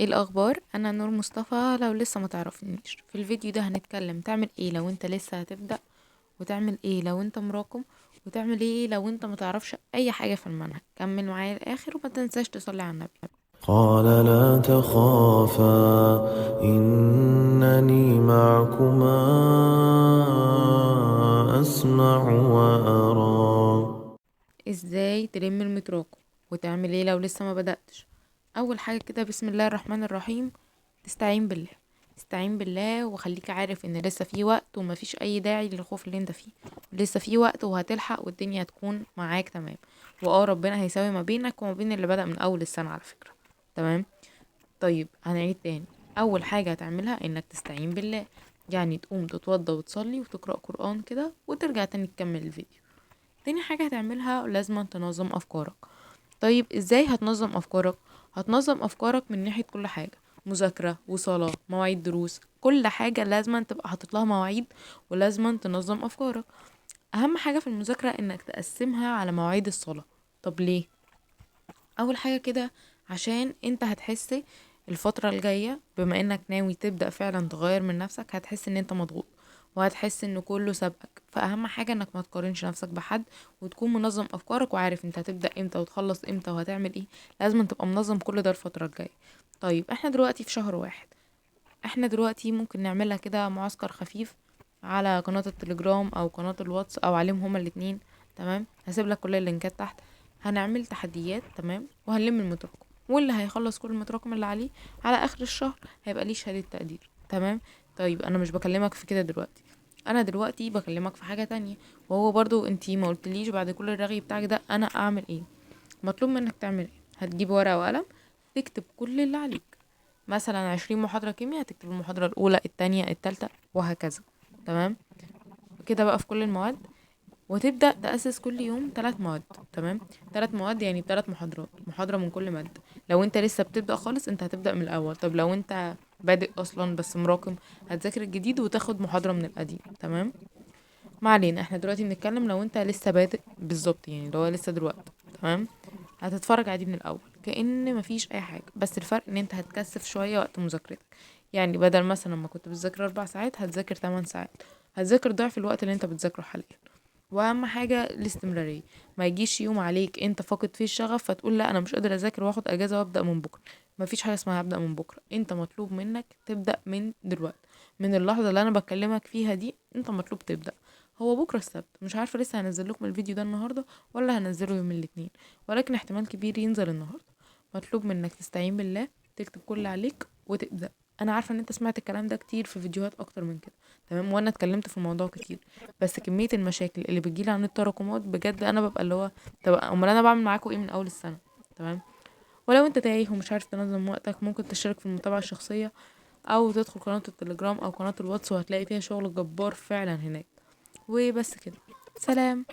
ايه الاخبار؟ انا نور مصطفى. لو لسه ما تعرفنيش، في الفيديو ده هنتكلم تعمل ايه لو انت لسه هتبدأ، وتعمل ايه لو انت مراكم، وتعمل ايه لو انت ما تعرفش اي حاجة في المنهج. كمل معايا الاخر وما تنساش تصلي على النبي. قال لا تخافا إنني معكما أسمع وأرى. ازاي تلم المتراكم وتعمل ايه لو لسه ما بدأتش؟ اول حاجة كده، بسم الله الرحمن الرحيم، تستعين بالله. استعين بالله وخليك عارف ان لسه في وقت ومفيش اي داعي للخوف اللي انت فيه. لسه في وقت وهتلحق والدنيا هتكون معاك تمام. ربنا هيساوي ما بينك وما بين اللي بدأ من اول السنة على فكرة. تمام. طيب هنعيد تاني. اول حاجة هتعملها انك تستعين بالله، يعني تقوم تتوضى وتصلي وتقرأ قرآن كده وترجع تاني تكمل الفيديو. تاني حاجة هتعملها لازم تنظم افكارك. طيب ازاي هتنظم افكارك؟ هتنظم افكارك من ناحية كل حاجة: مذاكرة وصلاة، مواعيد دروس، كل حاجة لازم تبقى حاطط لها مواعيد، ولازم تنظم افكارك. اهم حاجة في المذاكرة انك تقسمها على مواعيد الصلاة. طب ليه؟ اول حاجة كده، عشان انت هتحس الفترة الجاية بما انك ناوي تبدأ فعلا تغير من نفسك، هتحس ان انت مضغوط وهتحس ان كله سابقك. فاهم حاجة انك ما تقارنش نفسك بحد، وتكون منظم افكارك وعارف انت هتبدأ امتى وتخلص امتى وهتعمل ايه. لازم تبقى منظم كل ده الفترة الجاية. طيب احنا دلوقتي في شهر واحد، احنا دلوقتي ممكن نعملها كده معسكر خفيف على قناة التليجرام او قناة الواتس او عليهم هما الاتنين. تمام، هسيب لك كل اللينكات تحت. هنعمل تحديات، تمام، وهنلم المتراكم، واللي هيخلص كل المتراكم اللي عليه على اخر الشهر هيبقى ليه شهادة تقدير. تمام. طيب انا مش بكلمك في كده دلوقتي، انا دلوقتي بكلمك في حاجة تانية. وهو برضو انتي ما قلتليش بعد كل الرغي بتاعك ده انا اعمل ايه. مطلوب منك تعمل ايه؟ هتجيب ورقة وقلم، تكتب كل اللي عليك. مثلا 20 محاضرة كيمياء، هتكتب المحاضرة الأولى التانية التالتة وهكذا. تمام. كده بقى في كل المواد، وتبدأ تأسس كل يوم 3 مواد. تمام. 3 مواد يعني ب3 محاضرات، محاضرة من كل مادة. لو انت لسه بتبدأ خالص انت هتبدأ من الأول. طب لو انت بادئ أصلا بس مراكم، هتذاكر الجديد وتاخد محاضرة من القديم. تمام. ما علينا، احنا دلوقتي بنتكلم لو انت لسه بادئ بالظبط، يعني لو هو لسه دلوقتي. تمام. هتتفرج عادي من الاول كأن مفيش اي حاجة، بس الفرق ان انت هتكثف شوية وقت مذاكرتك. يعني بدل مثلا ما كنت بتذاكر 4 ساعات هتذاكر 8 ساعات. هتذاكر ضعف الوقت اللي انت بتذاكره حاليا. واهم حاجة الاستمرارية. ما يجيش يوم عليك انت فاقد فيه الشغف فتقول لا انا مش قادر اذاكر واخد اجازة وابدأ من بكرة. مفيش حاجة اسمها هبدأ من بكرة، انت مطلوب منك تبدأ من دلوقتي. من اللحظة اللي انا بكلمك فيها دي انت مطلوب تبدأ. هو بكرة السبت، مش عارفة لسه هنزل لكم الفيديو ده النهاردة ولا هنزله يوم الاثنين، ولكن احتمال كبير ينزل النهاردة. مطلوب منك تستعين بالله، تكتب كل اللي عليك وتبدأ. انا عارفة ان انت سمعت الكلام ده كتير في فيديوهات اكتر من كده. تمام، وانا اتكلمت في الموضوع كتير. بس كمية المشاكل اللي بتجيلي عن التراكمات بجد انا ببقى اللي هو، طب امال انا بعمل معاكم ايه من اول السنة؟ تمام. ولو انت تايه ومش عارف تنظم وقتك، ممكن تشترك في المتابعة الشخصية او تدخل قناة التليجرام او قناة الواتس، وهتلاقي فيها شغل جبار فعلا هناك. وبس كده. سلام.